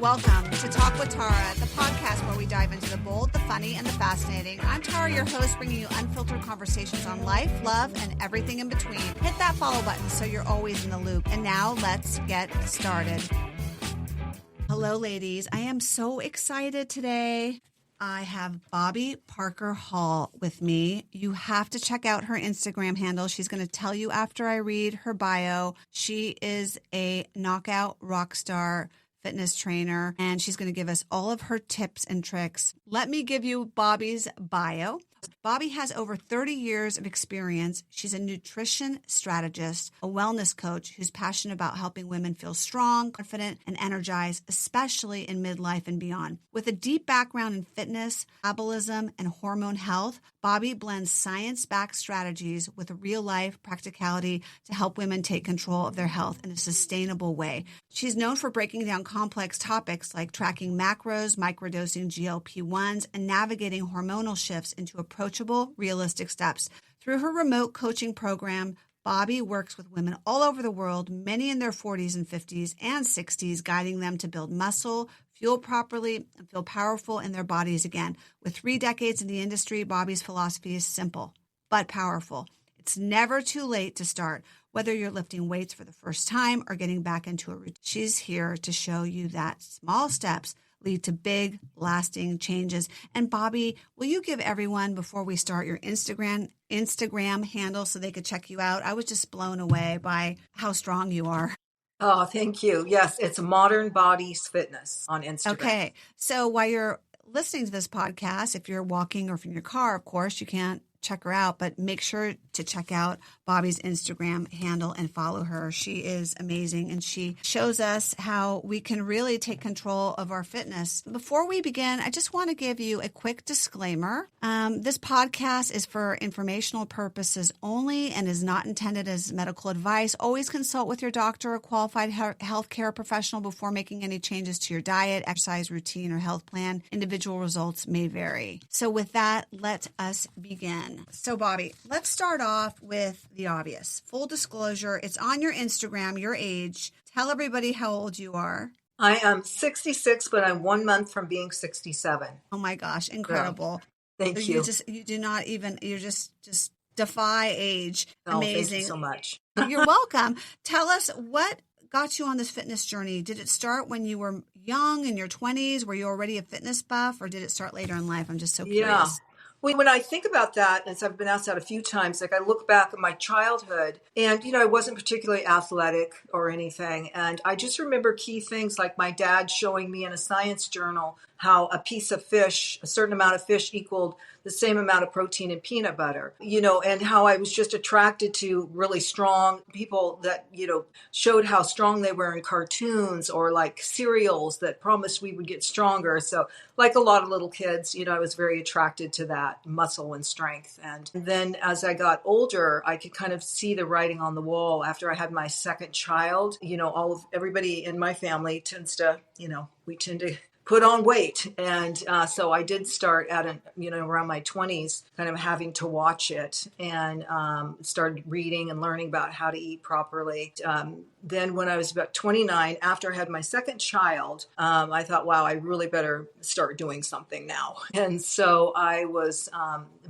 Welcome to Talk with Tara, the podcast where we dive into the bold, the funny, and the fascinating. I'm Tara, your host, bringing you unfiltered conversations on life, love, and everything in between. Hit that follow button so you're always in the loop. And now let's get started. Hello, ladies. I am so excited today. I have Bobbi Parker-Hall with me. You have to check out her Instagram handle. She's going to tell you after I read her bio. She is a knockout rock star fitness trainer, and she's going to give us all of her tips and tricks. Let me give you Bobbi's bio. Bobbi has over 30 years of experience. She's a nutrition strategist, a wellness coach who's passionate about helping women feel strong, confident, and energized, especially in midlife and beyond. With a deep background in fitness, metabolism, and hormone health, Bobbi blends science-backed strategies with real-life practicality to help women take control of their health in a sustainable way. She's known for breaking down complex topics like tracking macros, microdosing GLP-1s, and navigating hormonal shifts into approachable, realistic steps. Through her remote coaching program, Bobbi works with women all over the world, many in their 40s and 50s and 60s, guiding them to build muscle, fuel properly, and feel powerful in their bodies again. With 3 decades in the industry, Bobbi's philosophy is simple but powerful. It's never too late to start. Whether you're lifting weights for the first time or getting back into a routine, she's here to show you that small steps lead to big, lasting changes. And Bobbi, will you give everyone, before we start, your Instagram handle so they could check you out? I was just blown away by how strong you are. Oh, thank you. Yes, it's Modern Bodies Fitness on Instagram. Okay. So while you're listening to this podcast, if you're walking or from your car, of course, you can't check her out, but make sure to check out Bobbi's Instagram handle and follow her. She is amazing, and she shows us how we can really take control of our fitness. Before we begin, I just want to give you a quick disclaimer. This podcast is for informational purposes only and is not intended as medical advice. Always consult with your doctor or qualified healthcare professional before making any changes to your diet, exercise routine, or health plan. Individual results may vary. So with that, let us begin. So Bobbi, let's start off with the obvious. Full disclosure, it's on your Instagram, your age. Tell everybody how old you are. I am 66, but I'm 1 month from being 67. Oh my gosh, incredible. Yeah. Thank you. You do not even, you just defy age. Oh, amazing. Thank you so much. You're welcome. Tell us what got you on this fitness journey. Did it start when you were young, in your 20s? Were you already a fitness buff, or did it start later in life? I'm just so curious. Yeah. When I think about that, as I've been asked that a few times, like I look back at my childhood and, I wasn't particularly athletic or anything. And I just remember key things like my dad showing me in a science journal how a piece of fish, a certain amount of fish equaled the same amount of protein in peanut butter, and how I was just attracted to really strong people that, showed how strong they were in cartoons or like cereals that promised we would get stronger. So like a lot of little kids, I was very attracted to that muscle and strength. And then as I got older, I could kind of see the writing on the wall after I had my second child. Everybody in my family tends to, we tend to put on weight. And so I did start at around my 20s, kind of having to watch it, and started reading and learning about how to eat properly. Then when I was about 29, after I had my second child, I thought, wow, I really better start doing something now. And so I was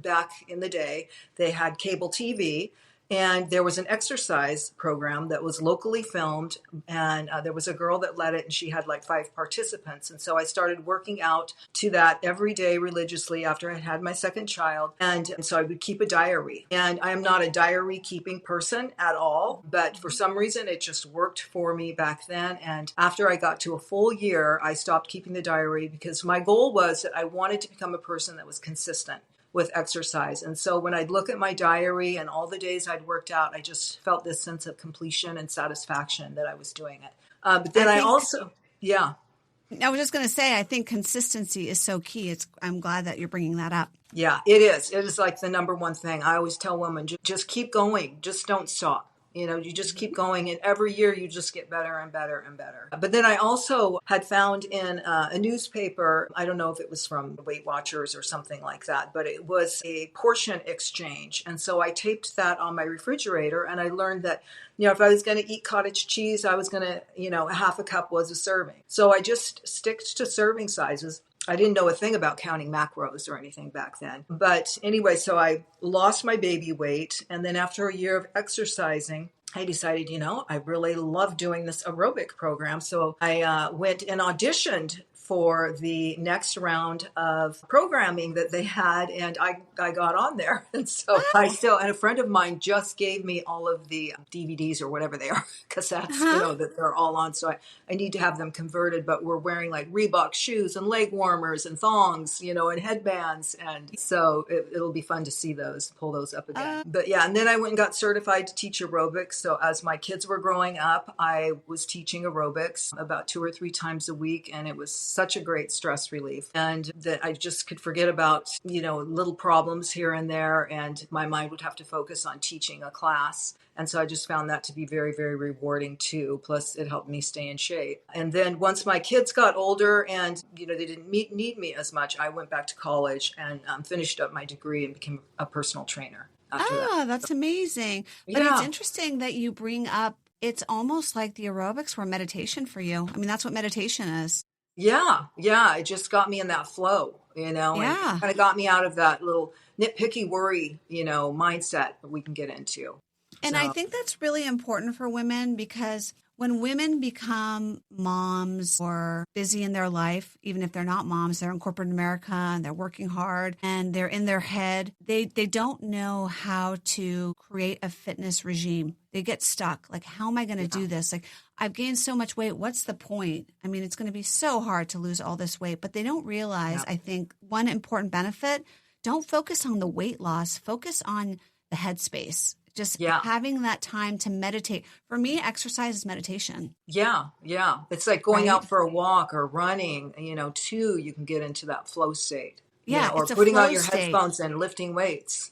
back in the day, they had cable TV. And there was an exercise program that was locally filmed, and there was a girl that led it, and she had like 5 participants. And so I started working out to that every day religiously after I had my second child. And so I would keep a diary. And I am not a diary keeping person at all, but for some reason it just worked for me back then. And after I got to a full year, I stopped keeping the diary because my goal was that I wanted to become a person that was consistent with exercise. And so when I'd look at my diary and all the days I'd worked out, I just felt this sense of completion and satisfaction that I was doing it. But then I was just going to say, I think consistency is so key. I'm glad that you're bringing that up. Yeah, it is. It is like the number one thing. I always tell women, just keep going. Just don't stop. You just keep going, and every year you just get better and better and better. But then I also had found in a newspaper, I don't know if it was from Weight Watchers or something like that, but it was a portion exchange. And so I taped that on my refrigerator, and I learned that, if I was going to eat cottage cheese, I was going to, a half a cup was a serving. So I just sticked to serving sizes. I didn't know a thing about counting macros or anything back then. But anyway, so I lost my baby weight. And then after a year of exercising, I decided, I really love doing this aerobic program. So I went and auditioned for the next round of programming that they had, and I got on there. And so and a friend of mine just gave me all of the DVDs or whatever they are, cassettes, that they're all on. So I need to have them converted, but we're wearing like Reebok shoes and leg warmers and thongs, and headbands. And so it'll be fun to see pull those up again. But yeah, and then I went and got certified to teach aerobics. So as my kids were growing up, I was teaching aerobics about 2 or 3 times a week. And it was such a great stress relief, and that I just could forget about, little problems here and there. And my mind would have to focus on teaching a class. And so I just found that to be very, very rewarding too. Plus it helped me stay in shape. And then once my kids got older and, they didn't need me as much, I went back to college and finished up my degree and became a personal trainer after that. That's amazing. But it's interesting that you bring up, it's almost like the aerobics were meditation for you. I mean, that's what meditation is. Yeah. It just got me in that flow, and kind of got me out of that little nitpicky worry, mindset that we can get into. And I think that's really important for women, because when women become moms or busy in their life, even if they're not moms, they're in corporate America and they're working hard and they're in their head, they don't know how to create a fitness regime. They get stuck. Like, how am I going to do this? Like, I've gained so much weight. What's the point? I mean, it's going to be so hard to lose all this weight, but they don't realize, I think, one important benefit, don't focus on the weight loss, focus on the headspace. Just having that time to meditate. For me, exercise is meditation. Yeah. It's like going out for a walk or running, too, you can get into that flow state. Yeah. Or putting on your headphones and lifting weights,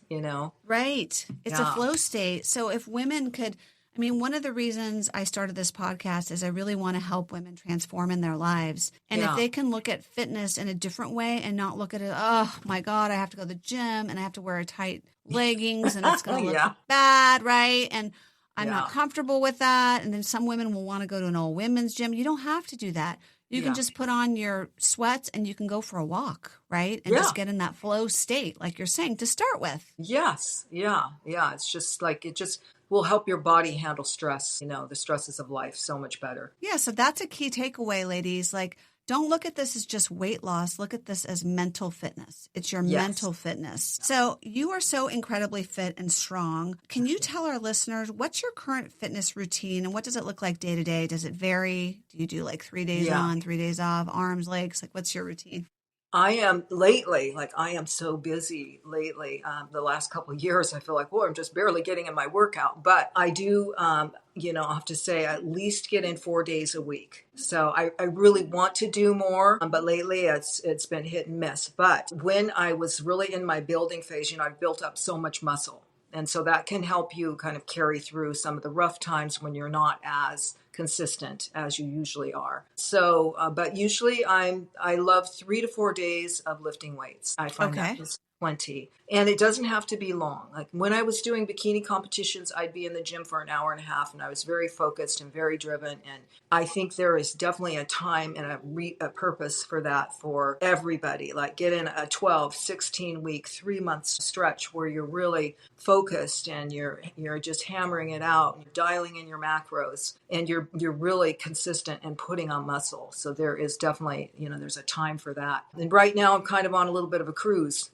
Right. It's a flow state. So if women could, one of the reasons I started this podcast is I really want to help women transform in their lives. And if they can look at fitness in a different way and not look at it, oh my God, I have to go to the gym and I have to wear a tight leggings and it's going to look bad, right? And I'm not comfortable with that. And then some women will want to go to an all women's gym. You don't have to do that. You can just put on your sweats and you can go for a walk, right? And just get in that flow state, like you're saying, to start with. Yes. Yeah. It's just like, it just will help your body handle stress, the stresses of life so much better. Yeah. So that's a key takeaway, ladies. Like, don't look at this as just weight loss. Look at this as mental fitness. It's your mental fitness. So you are so incredibly fit and strong. Can you tell our listeners, what's your current fitness routine and what does it look like day to day? Does it vary? Do you do like 3 days on, 3 days off, arms, legs? Like, what's your routine? I am so busy lately. The last couple of years, I feel like, I'm just barely getting in my workout. But I do, I have to say, at least get in 4 days a week. So I really want to do more. But lately, it's been hit and miss. But when I was really in my building phase, I've built up so much muscle. And so that can help you kind of carry through some of the rough times when you're not as consistent as you usually are. So, but usually I love 3 to 4 days of lifting weights. I find that is plenty. And it doesn't have to be long. Like when I was doing bikini competitions, I'd be in the gym for an hour and a half and I was very focused and very driven. And I think there is definitely a time and a purpose for that for everybody. Like get in a 12, 16 week, 3 months stretch where you're really focused and you're just hammering it out and you're dialing in your macros and you're really consistent and putting on muscle. So there is definitely, there's a time for that. And right now I'm kind of on a little bit of a cruise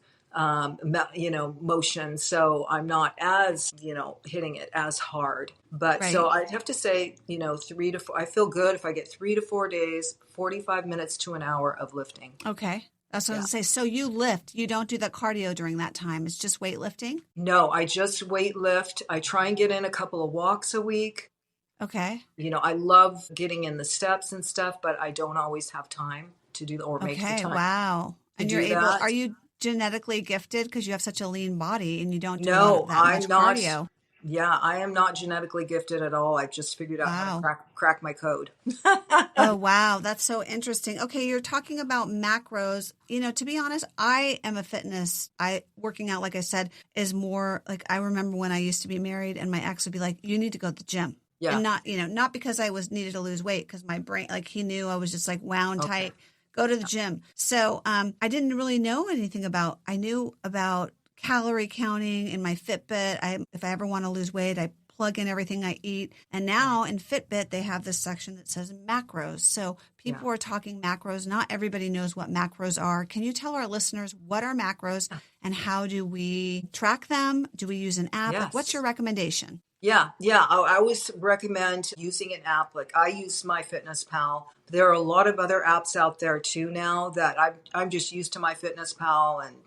motion. So I'm not as, hitting it as hard. But so I'd have to say, 3 to 4, I feel good if I get 3 to 4 days, 45 minutes to an hour of lifting. Okay. That's what I was going to say. So you lift, you don't do the cardio during that time. It's just weightlifting? No, I just weight lift. I try and get in a couple of walks a week. Okay. I love getting in the steps and stuff, but I don't always have time to do make the time. Okay. Wow. And you're able, are you genetically gifted because you have such a lean body and you don't do that much cardio? Yeah, I am not genetically gifted at all. I've just figured out how to Wow. crack my code. Oh, wow. That's so interesting. Okay, you're talking about macros. To be honest, I am a fitness. Working out, like I said, is more like I remember when I used to be married and my ex would be like, you need to go to the gym. Yeah. And not because I was needed to lose weight, because my brain, like he knew I was just like wound Okay. tight, go to the gym. So I didn't really know anything I knew about calorie counting in my Fitbit. If I ever want to lose weight, I plug in everything I eat. And now in Fitbit, they have this section that says macros. So Yeah. people are talking macros. Not everybody knows what macros are. Can you tell our listeners what are macros and how do we track them? Do we use an app? Like, what's your Yes. recommendation? Yeah, yeah. I always recommend using an app. Like I use MyFitnessPal. There are a lot of other apps out there too now that I'm just used to MyFitnessPal, and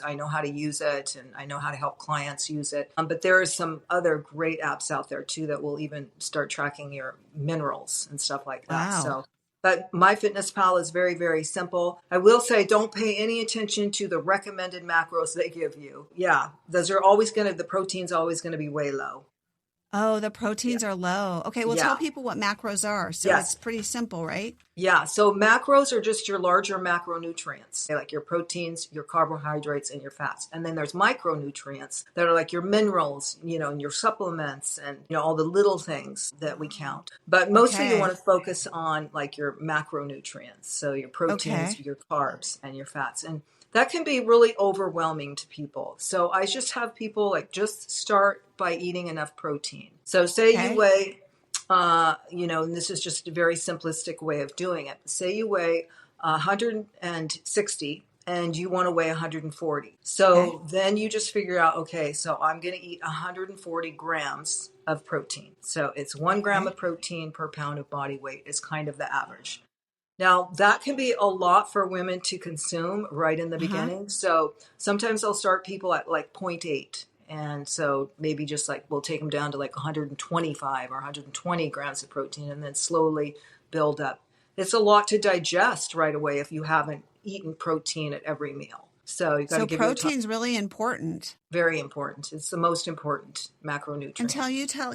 I know how to use it and I know how to help clients use it. But there are some other great apps out there too that will even start tracking your minerals and stuff like that. Wow. So. But MyFitnessPal is very, very simple. I will say don't pay any attention to the recommended macros they give you. Yeah, the protein's always going to be way low. Oh, the Yeah. proteins are low. Okay, well, tell Yeah. people what macros are. So it's Yes. pretty simple, right? Yeah. So macros are just your larger macronutrients, they're like your proteins, your carbohydrates, and your fats. And then there's micronutrients that are like your minerals, and your supplements and, all the little things that we count. But mostly you want Okay. to focus on like your macronutrients. So your proteins, Okay. your carbs, and your fats. And that can be really overwhelming to people. So I just have people like just start by eating enough protein. So say you Okay. weigh and this is just a very simplistic way of doing it. Say you weigh 160 and you want to weigh 140. Okay. So then you just figure out, okay, so I'm going to eat 140 grams of protein. So it's 1 gram Okay. of protein per pound of body weight is kind of the average. Now, that can be a lot for women to consume right in the Uh-huh. beginning. So sometimes I'll start people at like zero point 0.8. And so maybe just like we'll take them down to like 125 or 120 grams of protein and then slowly build up. It's a lot to digest right away if you haven't eaten protein at every meal. So you got to So give your time. protein's really important. Very important. It's the most important macronutrient.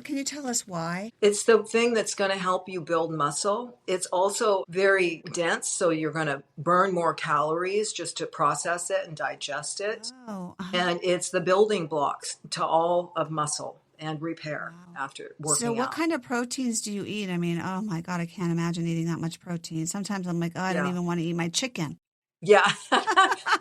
Can you tell us why? It's the thing that's going to help you build muscle. It's also very dense, so you're going to burn more calories just to process it and digest it. Oh, uh-huh. And it's the building blocks to all of muscle and repair Wow. after So working what out. kind of proteins do you eat? I mean, oh my God, I can't imagine eating that much protein. Sometimes I'm like, oh, I don't Yeah. even want to eat my chicken. Yeah,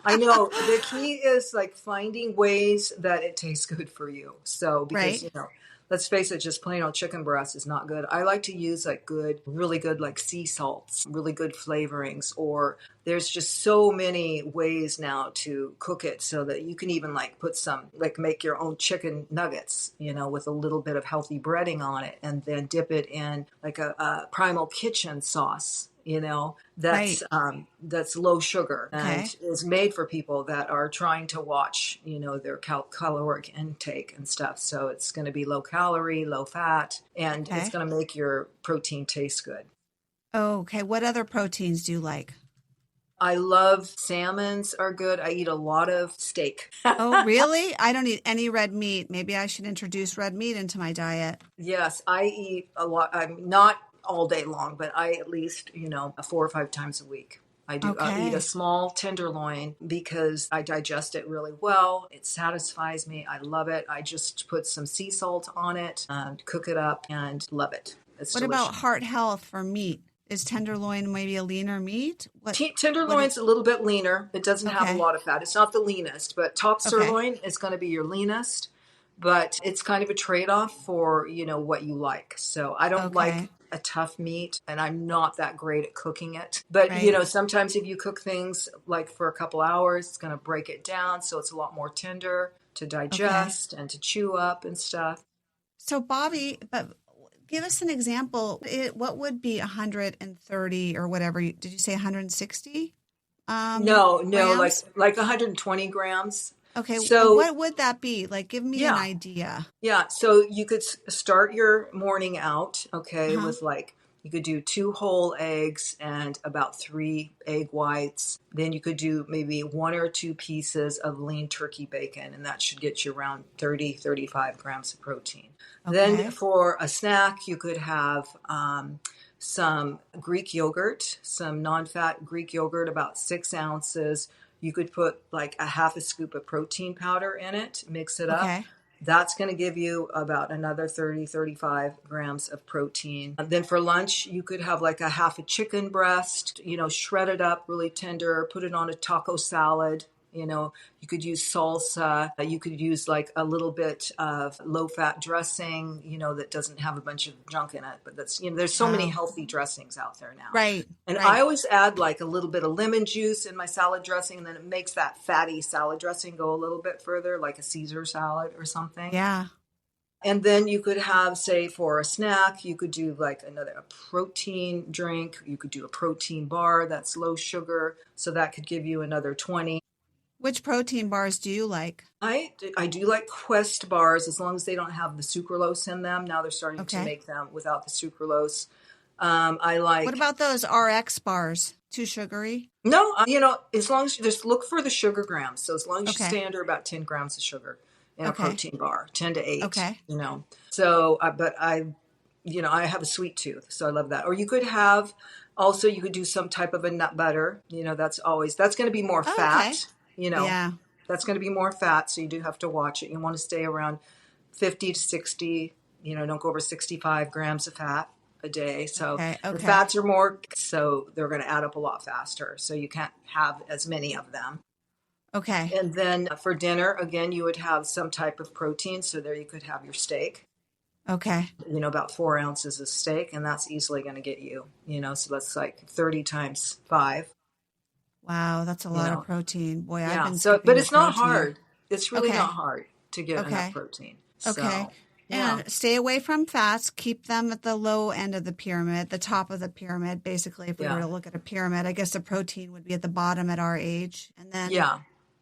I know. The key is like finding ways that it tastes good for you. So, because, Right? let's face it, just plain old chicken breast is not good. I like to use like really good like sea salts, really good flavorings, or there's just so many ways now to cook it so that you can even like put some, like make your own chicken nuggets, with a little bit of healthy breading on it and then dip it in like a Primal Kitchen sauce. Right. That's low sugar and Okay. is made for people that are trying to watch, their caloric intake and stuff. So it's going to be low calorie, low fat, and it's Okay. going to make your protein taste good. Okay. What other proteins do you like? I love salmons are good. I eat a lot of steak. Oh, really? I don't eat any red meat. Maybe I should introduce red meat into my diet. Yes, I eat a lot. I'm not all day long, but I at least, 4 or 5 times a week. I do. I'll eat a Okay. small tenderloin because I digest it really well. It satisfies me. I love it. I just put some sea salt on it and cook it up and love it. It's What delicious. about heart health for meat? Is tenderloin maybe a leaner meat? Tenderloin's a little bit leaner. It doesn't have a Okay. lot of fat. It's not the leanest, but top Okay. sirloin is going to be your leanest. But it's kind of a trade-off for, what you like. So I don't like Okay. a tough meat and I'm not that great at cooking it. But, Right. sometimes if you cook things like for a couple hours, it's going to break it down. So it's a lot more tender to Okay. digest and to chew up and stuff. So, Bobby, but give us an example. What would be 130 or whatever? Did you say 160 No, like grams? 120 grams. Okay. So What would that be? Like, give me an yeah. idea. Yeah, so you could start your morning out, okay, Uh-huh. with like You could do 2 whole eggs and about 3 egg whites. Then you could do maybe 1 or 2 pieces of lean turkey bacon, and that should get you around 35 grams of protein. Then Okay. for a snack, you could have some Greek yogurt, some non-fat Greek yogurt, about 6 ounces. You could put like a half a scoop of protein powder in it, mix it up. Okay. That's going to give you about another 35 grams of protein. And then for lunch, you could have like a half a chicken breast, shred it up really tender, put it on a taco salad. You could use salsa. You could use like a little bit of low-fat dressing, that doesn't have a bunch of junk in it. But that's, there's so many Wow. healthy dressings out there now. Right. And I Right. always add like a little bit of lemon juice in my salad dressing, and then it makes that fatty salad dressing go a little bit further, like a Caesar salad or something. Yeah. And then you could have, say, for a snack, you could do like a protein drink. You could do a protein bar that's low sugar. So that could give you another 20. Which protein bars do you like? I do like Quest bars as long as they don't have the sucralose in them. Now they're starting to Okay. make them without the sucralose. I like. What about those RX bars? Too sugary? No, as long as you just look for the sugar grams. So as long as you Okay. stay under about 10 grams of sugar in a Okay. protein bar, 10 to 8. Okay. So, but I have a sweet tooth, so I love that. Or you could have, also you could do some type of a nut butter. That's going to be more Oh, fat. okay. Yeah. Yeah. That's going to be more fat, so you do have to watch it. You want to stay around 50 to 60, don't go over 65 grams of fat a day. So Okay. the Okay. fats are more, so they're going to add up a lot faster. So you can't have as many of them. Okay. And then for dinner, again, you would have some type of protein. So there you could have your steak, Okay. about 4 ounces of steak, and that's easily going to get you, so that's like 30 times 5. Wow, that's a lot of protein. Boy, I've Yeah. been So, skipping but the it's not protein. hard. It's really Okay. not hard to get Okay. enough protein. Okay. So, yeah. And stay away from fats. Keep them at the low end of the pyramid, the top of the pyramid. Basically, if we were to look at a pyramid, I guess the protein would be at the bottom at our age. And then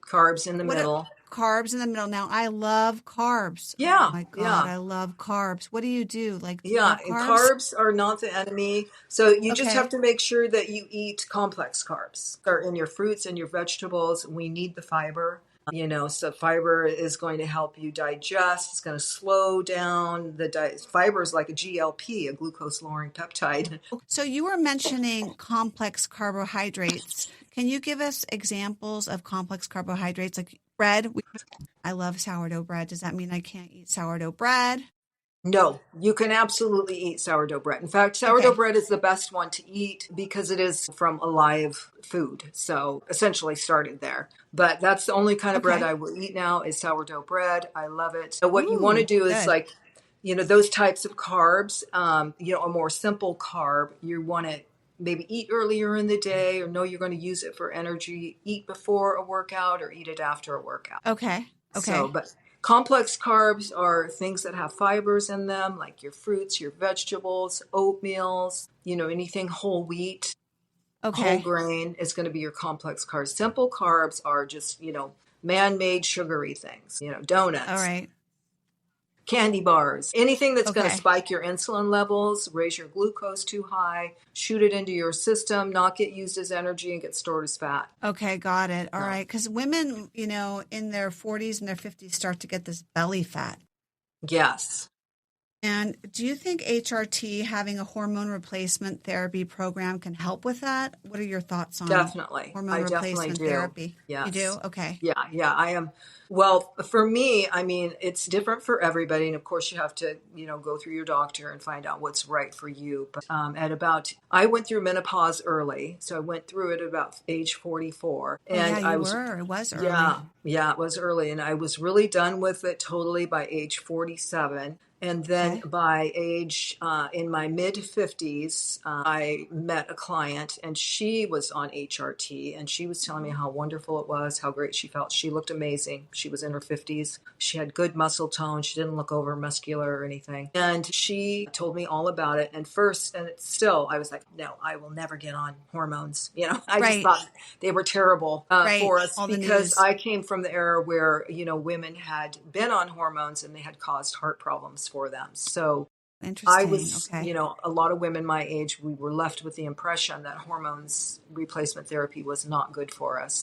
Carbs in the middle. Carbs in the middle. Now, I love carbs. Yeah. Oh my God, I love carbs. What do you do? Like, do you Yeah, love and carbs? carbs are not the enemy. So you just Okay. have to make sure that you eat complex carbs. Or in your fruits and your vegetables, we need the fiber. So fiber is going to help you digest. It's going to slow down fiber is like a GLP, a glucose lowering peptide. So you were mentioning complex carbohydrates. Can you give us examples of complex carbohydrates like bread? I love sourdough bread. Does that mean I can't eat sourdough bread? No, you can absolutely eat sourdough bread. In fact, sourdough bread is the best one to eat because it is from a live food. So essentially started there. But that's the only kind of bread I will eat now is sourdough bread. I love it. So what you want to do is like, those types of carbs, a more simple carb, you want to maybe eat earlier in the day or know you're going to use it for energy, eat before a workout or eat it after a workout. Okay. So, but complex carbs are things that have fibers in them, like your fruits, your vegetables, oatmeals, anything whole wheat, whole grain is going to be your complex carbs. Simple carbs are just, man-made sugary things, donuts. All right. Candy bars, anything that's going to spike your insulin levels, raise your glucose too high, shoot it into your system, not get used as energy and get stored as fat. Okay, got it. All right. Because women, in their 40s and their 50s start to get this belly fat. Yes. And do you think HRT, having a hormone replacement therapy program, can help with that? What are your thoughts on Definitely. hormone replacement therapy? Yes. You do? Okay. Yeah, I am. Well, for me, I mean, it's different for everybody. And of course, you have to, go through your doctor and find out what's right for you. But I went through menopause early. So I went through it at about age 44. And It was early. Yeah, it was early. And I was really done with it totally by age 47. And then by age, in my mid 50s, I met a client and she was on HRT and she was telling me how wonderful it was, how great she felt. She looked amazing. She was in her 50s. She had good muscle tone. She didn't look over muscular or anything. And she told me all about it. And still, I was like, no, I will never get on hormones. I just thought they were terrible for us because I came from the era where, women had been on hormones and they had caused heart problems for them. So I Interesting. was, Okay. a lot of women my age, we were left with the impression that hormones replacement therapy was not good for us.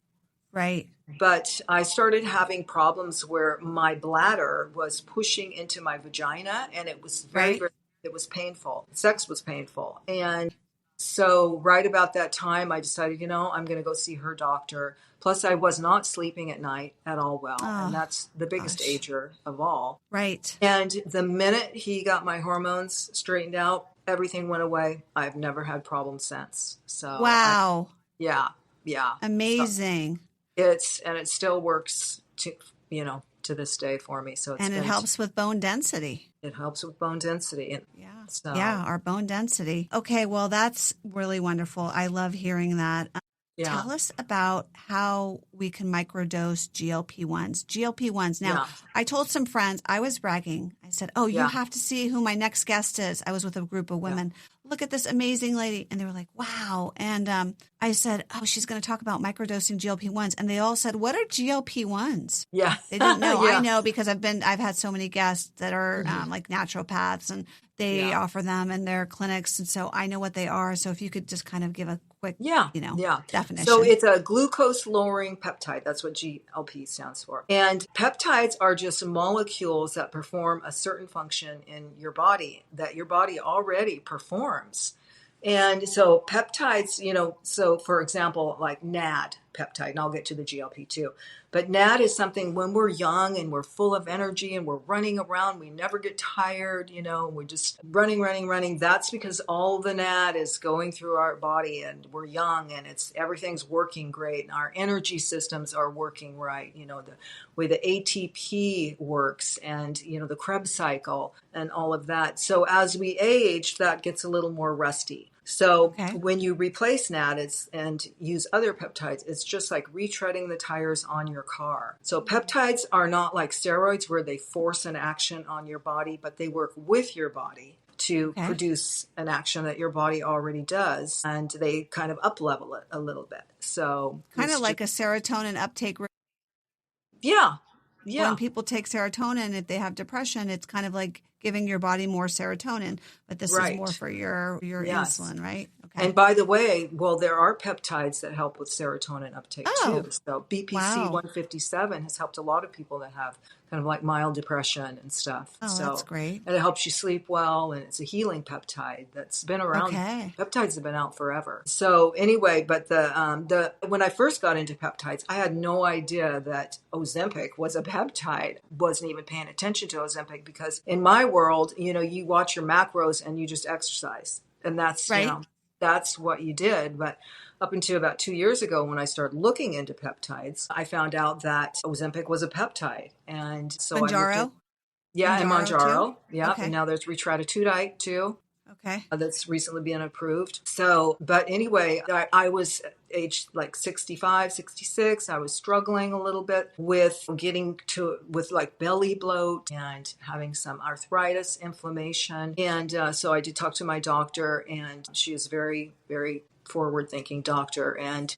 Right. But I started having problems where my bladder was pushing into my vagina, and it was Right. it was painful. Sex was painful. And so right about that time, I decided, I'm going to go see her doctor. Plus, I was not sleeping at night at all well. And Oh, that's the biggest gosh. ager of all. Right. And the minute he got my hormones straightened out, everything went away. I've never had problems since. So Wow. yeah, yeah. So Amazing. and it still works to this day for me. So And it helps with bone density. it helps with bone density. And Yeah. Yeah. so, Our bone density. Okay. Well, that's really wonderful. I love hearing that. yeah, Tell us about how we can microdose GLP-1s. GLP-1s. Now, yeah, I told some friends, I was bragging. I said, oh, you yeah, have to see who my next guest is. I was with a group of yeah, women. Look at this amazing lady. And they were like, wow. And I said, oh, she's going to talk about microdosing GLP-1s. And they all said, what are GLP-1s? yeah, They didn't know. I yeah, know because I've had so many guests that are mhm, like naturopaths and they yeah, offer them in their clinics. And so I know what they are. So if you could just kind of give a quick, yeah, yeah. So definition. it's a glucose lowering peptide. That's what GLP stands for. And peptides are just molecules that perform a certain function in your body that your body already performs. And so peptides, so for example, like NAD peptide, and I'll get to the GLP too. But NAD is something when we're young and we're full of energy and we're running around, we never get tired, we're just running, running, running. That's because all the NAD is going through our body and we're young and everything's working great. And our energy systems are working right, the way the ATP works and, the Krebs cycle and all of that. So as we age, that gets a little more rusty. So Okay. when you replace NAD and use other peptides, it's just like retreading the tires on your car. So peptides are not like steroids where they force an action on your body, but they work with your body to Okay. produce an action that your body already does. And they kind of up level it a little bit. So Kind of it's just, like a serotonin uptake. yeah, When yeah, people take serotonin, if they have depression, it's kind of like giving your body more serotonin, but this is more right. for your Yes. insulin, right? Okay. And by the way, well, there are peptides that help with serotonin uptake too. Oh, So BPC wow. 157 has helped a lot of people that have kind of like mild depression and stuff. Oh, that's So, great. and it helps you sleep well, and it's a healing peptide that's been around. Okay. Peptides have been out forever. So anyway, but the when I first got into peptides, I had no idea that Ozempic was a peptide. Wasn't even paying attention to Ozempic because in my world, you watch your macros and you just exercise, and Right. that's what you did. But up until about 2 years ago, when I started looking into peptides, I found out that Ozempic was a peptide. And so I looked at, Manjaro. yeah, and Manjaro too. Manjaro. Yeah. And Okay. now there's Retratidate too. Okay. That's recently been approved. So, but anyway, I was aged like 65, 66. I was struggling a little bit with with like belly bloat and having some arthritis, inflammation. And so I did talk to my doctor, and she is very, very forward thinking doctor. And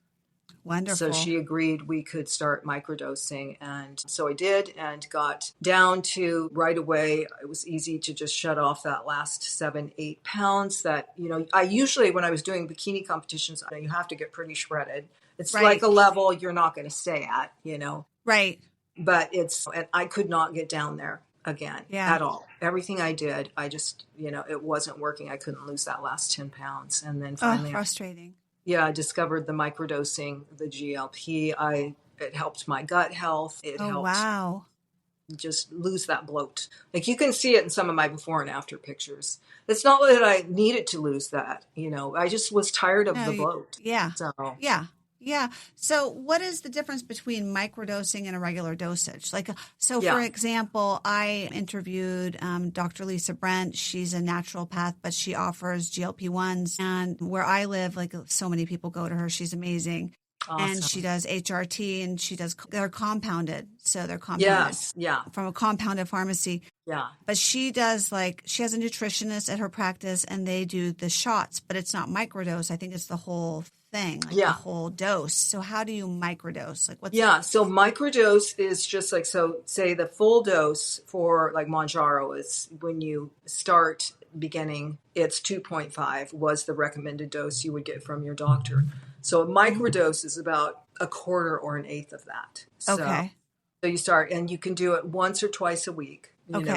so Wonderful. she agreed we could start microdosing. And so I did and got down to right away. It was easy to just shut off that last 7, 8 pounds that, I usually, when I was doing bikini competitions, you have to get pretty shredded. It's like Right. a level you're not going to stay at, Right. but and I could not get down there again Yeah. at all. Everything I did, I just, it wasn't working. I couldn't lose that last 10 pounds. And then Oh, finally, frustrating. yeah, I discovered the microdosing, the GLP. It helped my gut health. It Oh, helped wow. just lose that bloat. Like you can see it in some of my before and after pictures. It's not that I needed to lose that, I just was tired of No, the bloat. yeah. So, Yeah. Yeah. So what is the difference between microdosing and a regular dosage? So for yeah, example, I interviewed Dr. Lisa Brent. She's a naturopath, but she offers GLP-1s. And where I live, like so many people go to her. She's amazing. And she awesome. does HRT and they're compounded. So they're compounded Yes, yeah, from a compounded pharmacy. yeah, But she has a nutritionist at her practice and they do the shots, but it's not microdose. I think it's the whole thing, like the yeah. whole dose. So how do you microdose? Yeah, so microdose is just like, so say the full dose for like Monjaro is when you start beginning, it's 2.5 was the recommended dose you would get from your doctor. So a microdose is about a quarter or an eighth of that. Okay. So you start, and you can do it once or twice a week,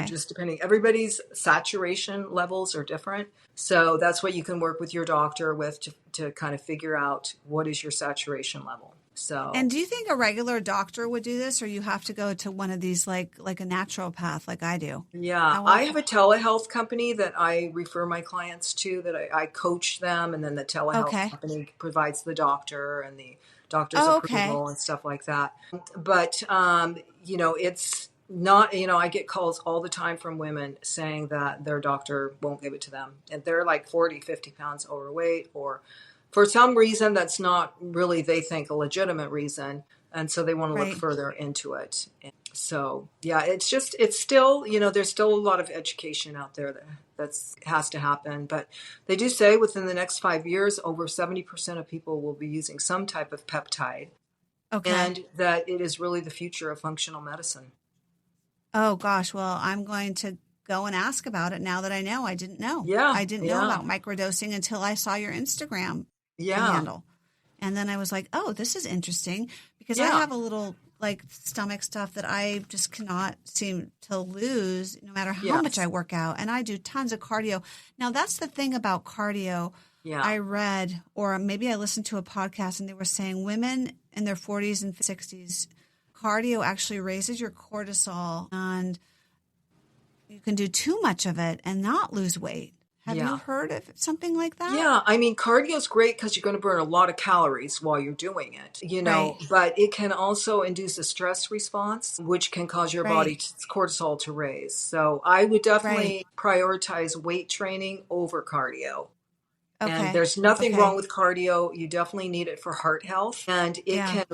just depending. Everybody's saturation levels are different. So that's what you can work with your doctor with to kind of figure out what is your saturation level. So, and do you think a regular doctor would do this, or you have to go to one of these like a naturopath like I do? Yeah, I have a telehealth company that I refer my clients to, that I coach them, and then the telehealth company provides the doctor and the doctor's approval and stuff like that. But, it's not, I get calls all the time from women saying that their doctor won't give it to them. And they're like 40, 50 pounds overweight, or for some reason that's not really, they think, a legitimate reason. And so they want to look further into it. So, yeah, it's still, there's still a lot of education out there that has to happen. But they do say within the next 5 years, over 70% of people will be using some type of peptide. Okay. And that it is really the future of functional medicine. Oh, gosh. Well, I'm going to go and ask about it now that I know. I didn't know. Yeah. I didn't know about microdosing until I saw your Instagram handle. And then I was like, oh, this is interesting, because I have a little like stomach stuff that I just cannot seem to lose no matter how much I work out. And I do tons of cardio. Now, that's the thing about cardio. Yeah. I read, or maybe I listened to a podcast, and they were saying women in their 40s and 60s, cardio actually raises your cortisol, and you can do too much of it and not lose weight. Have you heard of something like that? Yeah. I mean, cardio is great because you're going to burn a lot of calories while you're doing it, but it can also induce a stress response, which can cause your body's cortisol to raise. So I would definitely prioritize weight training over cardio. Okay. And there's nothing wrong with cardio. You definitely need it for heart health. And it can,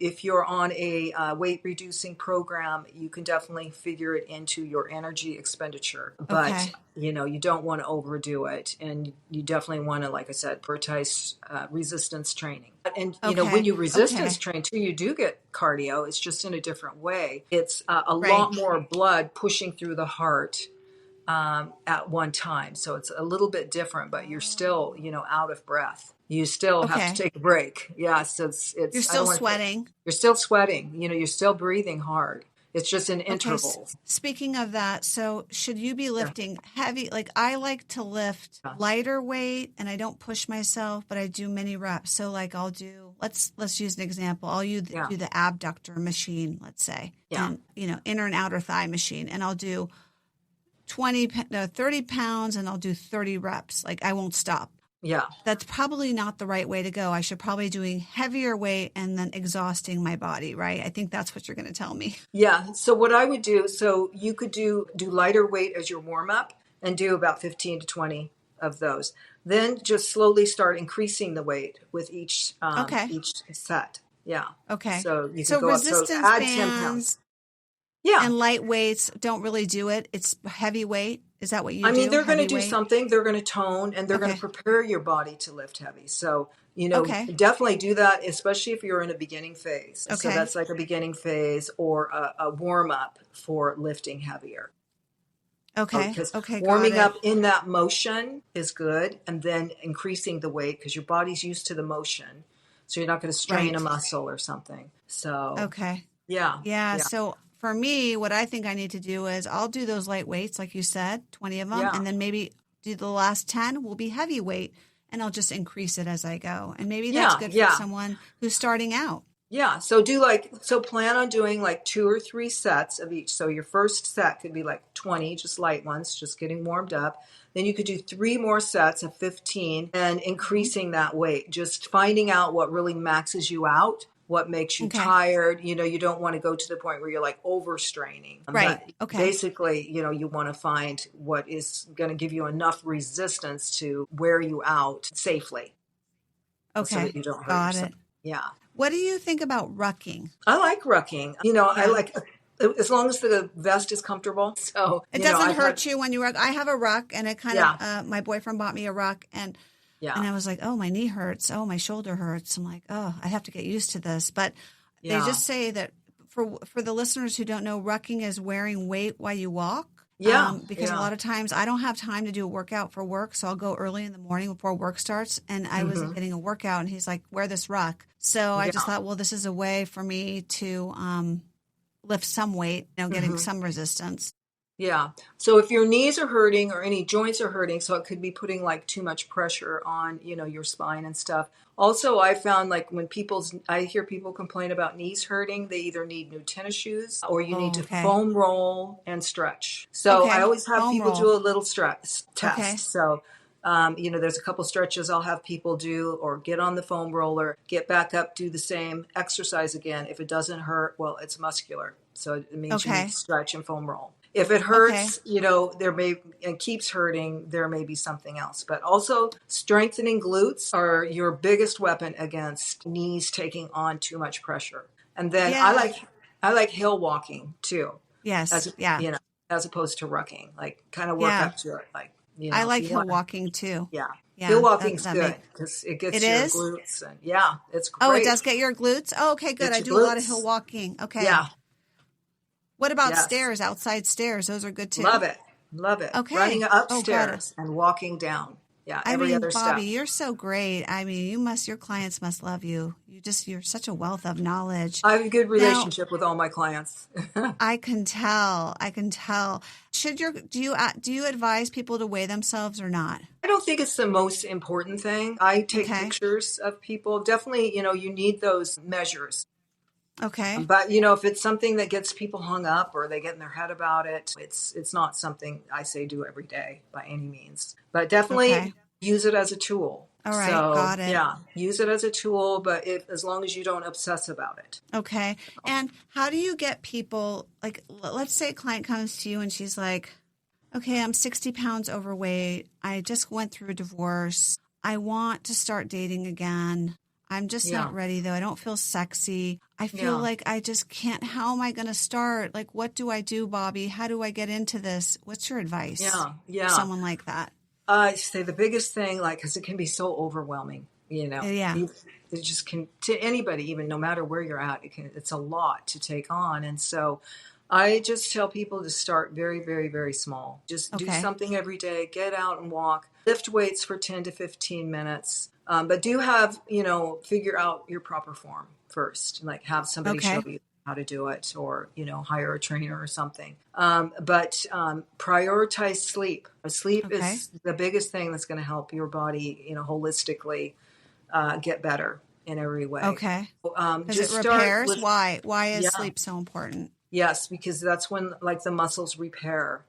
if you're on a weight reducing program, you can definitely figure it into your energy expenditure. But, you don't want to overdo it. And you definitely want to, like I said, prioritize resistance training. And, when you resistance train too, you do get cardio. It's just in a different way. It's a lot more blood pushing through the heart at one time. So it's a little bit different, but you're still, out of breath. You still have to take a break. Yes. It's you're still sweating. You're still sweating. You're still breathing hard. It's just in intervals. Speaking of that, so should you be lifting heavy? Like I like to lift lighter weight, and I don't push myself, but I do many reps. So like I'll do, let's use an example. I'll do the abductor machine, let's say, and, inner and outer thigh machine. And I'll do 30 pounds, and I'll do 30 reps. Like I won't stop. Yeah. That's probably not the right way to go. I should probably doing heavier weight and then exhausting my body, right? I think that's what you're going to tell me. Yeah. So what I would do, so you could do lighter weight as your warm up and do about 15 to 20 of those. Then just slowly start increasing the weight with each set. Yeah. Okay. So you can go resistance up, so add 10 pounds. Yeah. And light weights don't really do it. It's heavy weight. Is that what you do? I mean, they're going to do something. They're going to tone, and they're going to prepare your body to lift heavy. So, definitely do that, especially if you're in a beginning phase. Okay. So that's like a beginning phase or a warm up for lifting heavier. Okay. Because warming up in that motion is good, and then increasing the weight because your body's used to the motion. So you're not going to strain a muscle or something. So, okay. Yeah. So, for me, what I think I need to do is I'll do those light weights, like you said, 20 of them, and then maybe do the last 10 will be heavy weight, and I'll just increase it as I go. And maybe that's good for someone who's starting out. Yeah. So plan on doing like 2 or 3 sets of each. So your first set could be like 20, just light ones, just getting warmed up. Then you could do 3 more sets of 15 and increasing that weight, just finding out what really maxes you out. What makes you tired? You don't want to go to the point where you're like overstraining. Right. But basically, you want to find what is going to give you enough resistance to wear you out safely. Okay. So that you don't hurt yourself. Yeah. What do you think about rucking? I like rucking. I like, as long as the vest is comfortable. So it doesn't hurt you when you ruck. I have a ruck, and it kind of, my boyfriend bought me a ruck, and and I was like, oh, my knee hurts. Oh, my shoulder hurts. I'm like, oh, I have to get used to this. But they just say that for the listeners who don't know, rucking is wearing weight while you walk. Yeah. Because a Yeah. lot of times I don't have time to do a workout for work. So I'll go early in the morning before work starts. And I wasn't getting a workout. And he's like, wear this ruck. So I just Yeah. thought, well, this is a way for me to lift some weight, getting some resistance. Yeah. So if your knees are hurting or any joints are hurting, so it could be putting like too much pressure on, your spine and stuff. Also, I found like when I hear people complain about knees hurting, they either need new tennis shoes or you need Oh, to okay. foam roll and stretch. So I Okay. always have Foam people roll. do a little stretch test. Okay. So, there's a couple stretches I'll have people do or get on the foam roller, get back up, do the same exercise again. If it doesn't hurt, well, it's muscular. So it means you need Okay. to stretch and foam roll. If it Okay. hurts, and keeps hurting, there may be something else. But also, strengthening glutes are your biggest weapon against knees taking on too much pressure. And then Yeah. I like hill walking too, Yes. as Yeah. as opposed to rucking. Like kind of work Yeah. up to it. Like I if like you hill want to, walking too. yeah. Hill Yeah. That, walking's that good make because it it gets your is. glutes and yeah, it's Oh, it great. does get your glutes. Oh, okay, good. Get I your do a lot of hill glutes. walking. Okay. Yeah. What about Yes. stairs, outside stairs? Those are good too. Love it. Love it. Running Okay. Oh, good. upstairs and walking down. Yeah, I every mean, other step. Bobby, you're so great. I mean, your clients must love you. You're such a wealth of knowledge. I have a good Now, relationship with all my clients. I can tell. I can tell. Do you advise people to weigh themselves or not? I don't think it's the most important thing. I take Okay. pictures of people. Definitely, you need those measures. Okay. But, if it's something that gets people hung up or they get in their head about it, it's not something I say do every day by any means. But definitely Okay. use it as a tool. All right. So, Got it. yeah, use it as a tool, but as long as you don't obsess about it. Okay. And how do you get people, like, let's say a client comes to you and she's like, okay, I'm 60 pounds overweight. I just went through a divorce. I want to start dating again. I'm just Yeah. not ready, though. I don't feel sexy. I feel Yeah. like I just can't. How am I going to start? Like, what do I do, Bobby? How do I get into this? What's your advice Yeah. for Yeah. someone like that? I say the biggest thing, like, because it can be so overwhelming, Yeah. It just can, to anybody, even no matter where you're at, it's a lot to take on. And so I just tell people to start very, very, very small. Just do Okay. something every day, get out and walk, lift weights for 10 to 15 minutes. But do have, figure out your proper form first, like have somebody Okay. show you how to do it or, hire a trainer or something. But prioritize sleep. Sleep Okay. is the biggest thing that's going to help your body, holistically get better in every way. Okay. Because Just it start repairs. with, Why? Why is yeah, sleep so important? yes, because that's when like the muscles repair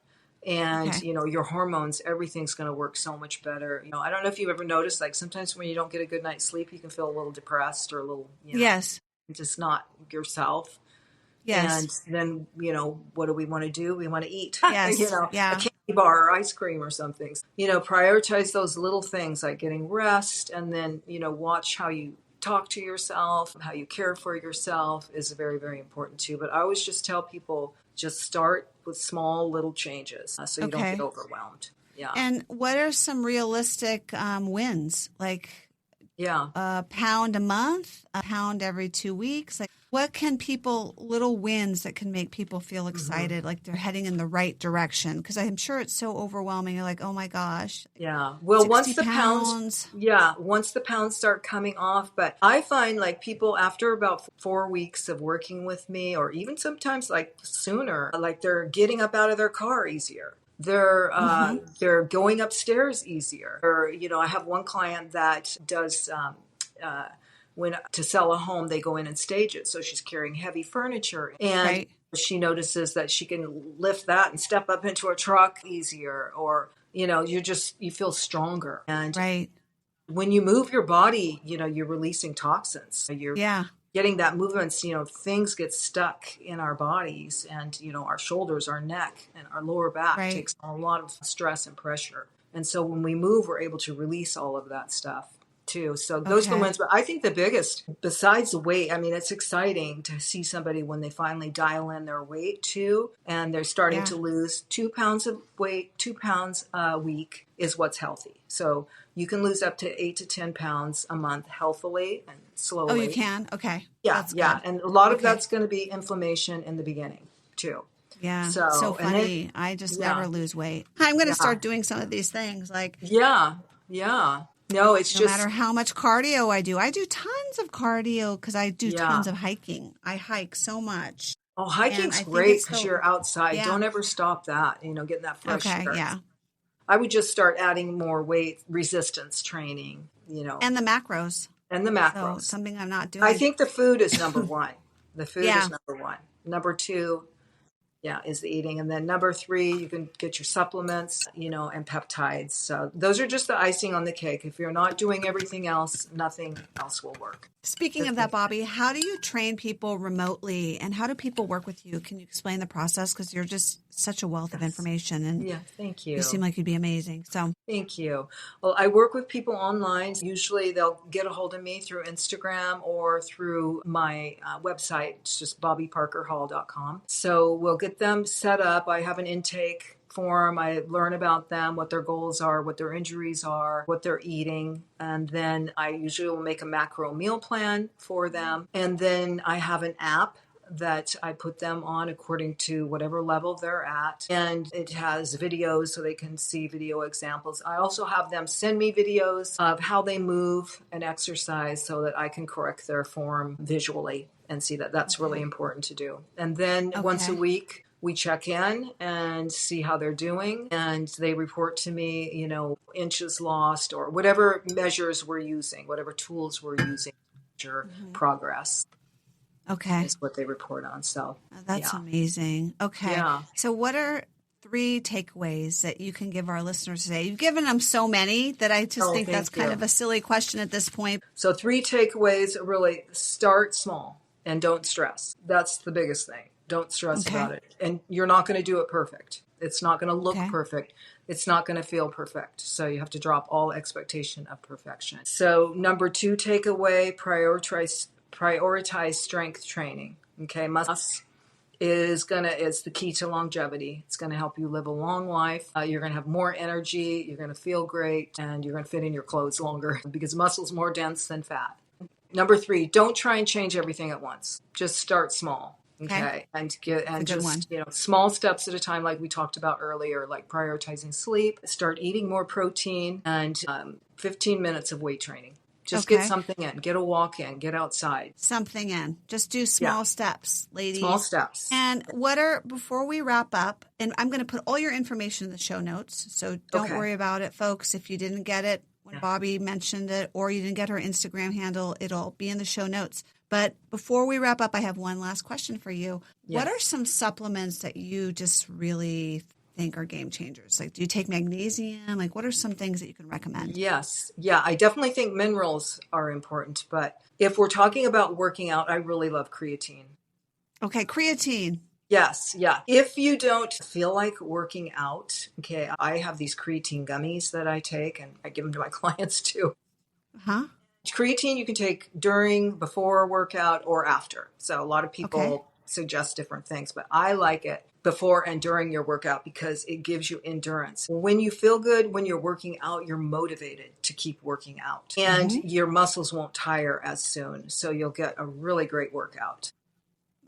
and, Okay. your hormones, everything's going to work so much better. I don't know if you've ever noticed, like sometimes when you don't get a good night's sleep, you can feel a little depressed or a little, Yes. just not yourself. Yes. And then, what do we want to do? We want to eat, Yes. a Yeah. candy bar or ice cream or something. Prioritize those little things like getting rest and then, watch how you talk to yourself, how you care for yourself is very, very important too. But I always just tell people just start with small little changes so you don't Okay. get overwhelmed. Yeah. And what are some realistic wins? Like Yeah. a pound a month, a pound every 2 weeks? Like, what can little wins that can make people feel excited, like they're heading in the right direction? Because I'm sure it's so overwhelming. You're like, oh my gosh, Yeah. Well, 60 once the pounds start coming off, but I find like people after about 4 weeks of working with me, or even sometimes like sooner, like they're getting up out of their car easier. They're going upstairs easier. Or, I have one client that does, when to sell a home, they go in and stage it. So she's carrying heavy furniture and Right. she notices that she can lift that and step up into a truck easier, or, you feel stronger. And Right. when you move your body, you're releasing toxins. You're Yeah. getting that movement. Things get stuck in our bodies and, our shoulders, our neck and our lower back Right. takes a lot of stress and pressure. And so when we move, we're able to release all of that stuff too. So those are the Okay. ones, but I think the biggest, besides the weight, I mean, it's exciting to see somebody when they finally dial in their weight too, and they're starting Yeah. to lose 2 pounds of weight, 2 pounds a week is what's healthy. So you can lose up to 8 to 10 pounds a month healthily and slowly. Oh, you can? Okay. Yeah. That's Yeah. good. And a lot of Okay. that's going to be inflammation in the beginning too. Yeah. So funny. I just never lose weight. I'm going to start doing some of these things. Like, yeah. No, it's no matter how much cardio I do tons of cardio because I do tons of hiking. I hike so much. Oh, hiking's great because you're outside. Don't ever stop that, getting that fresh air. Yeah. I would just start adding more weight resistance training, And the macros. So something I'm not doing. I think the food is number one. The food is number one. Number two, is the eating. And then number three, you can get your supplements, and peptides. So those are just the icing on the cake. If you're not doing everything else, nothing else will work. Speaking of that, Bobbi, how do you train people remotely and how do people work with you? Can you explain the process? Because you're just such a wealth of information. And thank you. You seem like you'd be amazing. So thank you. Well, I work with people online. Usually they'll get a hold of me through Instagram or through my website. It's just BobbiParker-Hall.com. So we'll get them set up. I have an intake form. I learn about them, what their goals are, what their injuries are, what they're eating. And then I usually will make a macro meal plan for them. And then I have an app that I put them on according to whatever level they're at. And it has videos so they can see video examples. I also have them send me videos of how they move and exercise so that I can correct their form visually and see that that's really important to do. And then once a week, we check in and see how they're doing. And they report to me, inches lost or whatever measures we're using, whatever tools we're using to measure progress. Okay. Is what they report on. So that's amazing. Okay. Yeah. So what are 3 takeaways that you can give our listeners today? You've given them so many that I just think that's kind of a silly question at this point. So 3 takeaways: really start small and don't stress. That's the biggest thing. Don't stress about it. And you're not going to do it perfect. It's not going to look perfect. It's not going to feel perfect. So you have to drop all expectation of perfection. So number 2 takeaway, prioritize strength training. Okay. Muscle is the key to longevity. It's going to help you live a long life. You're going to have more energy. You're going to feel great, and you're going to fit in your clothes longer because muscle's more dense than fat. Number 3, don't try and change everything at once. Just start small. Okay. And just, small steps at a time, like we talked about earlier, like prioritizing sleep, start eating more protein, and 15 minutes of weight training. Just get something in, get a walk in, get outside. Something in. Just do small steps, ladies. Small steps. And before we wrap up, and I'm going to put all your information in the show notes, so don't worry about it, folks. If you didn't get it when Bobbi mentioned it, or you didn't get her Instagram handle, it'll be in the show notes. But before we wrap up, I have one last question for you. Yes. What are some supplements that you just really think are game changers? Like, do you take magnesium? Like, what are some things that you can recommend? Yes. Yeah, I definitely think minerals are important. But if we're talking about working out, I really love creatine. Okay, creatine. Yes. Yeah. If you don't feel like working out, I have these creatine gummies that I take, and I give them to my clients too. Huh? Creatine you can take during, before a workout, or after. So a lot of people suggest different things, but I like it before and during your workout because it gives you endurance. When you feel good, when you're working out, you're motivated to keep working out, and your muscles won't tire as soon. So you'll get a really great workout.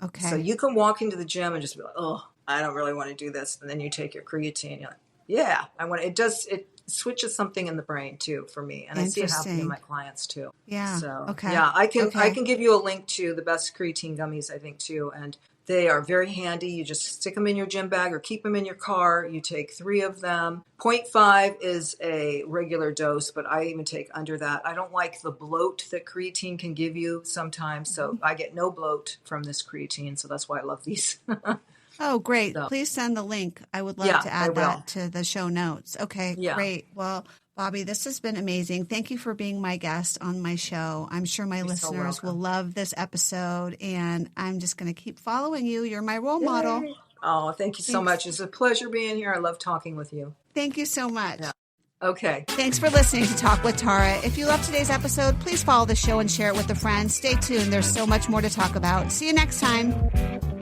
Okay. So you can walk into the gym and just be like, oh, I don't really want to do this. And then you take your creatine. You're like, yeah, I want it. It switches something in the brain too for me. And I see it happening in my clients too. Yeah. So I can give you a link to the best creatine gummies, I think too. And they are very handy. You just stick them in your gym bag or keep them in your car. You take 3 of them. 0.5 is a regular dose, but I even take under that. I don't like the bloat that creatine can give you sometimes. So I get no bloat from this creatine. So that's why I love these. Oh, great. So, please send the link. I would love to add that to the show notes. Okay, great. Well, Bobbi, this has been amazing. Thank you for being my guest on my show. I'm sure my listeners will love this episode, and I'm just going to keep following you. You're my role model. Oh, thank you so much. It's a pleasure being here. I love talking with you. Thank you so much. Yeah. Okay. Thanks for listening to Talk with Tara. If you love today's episode, please follow the show and share it with a friend. Stay tuned. There's so much more to talk about. See you next time.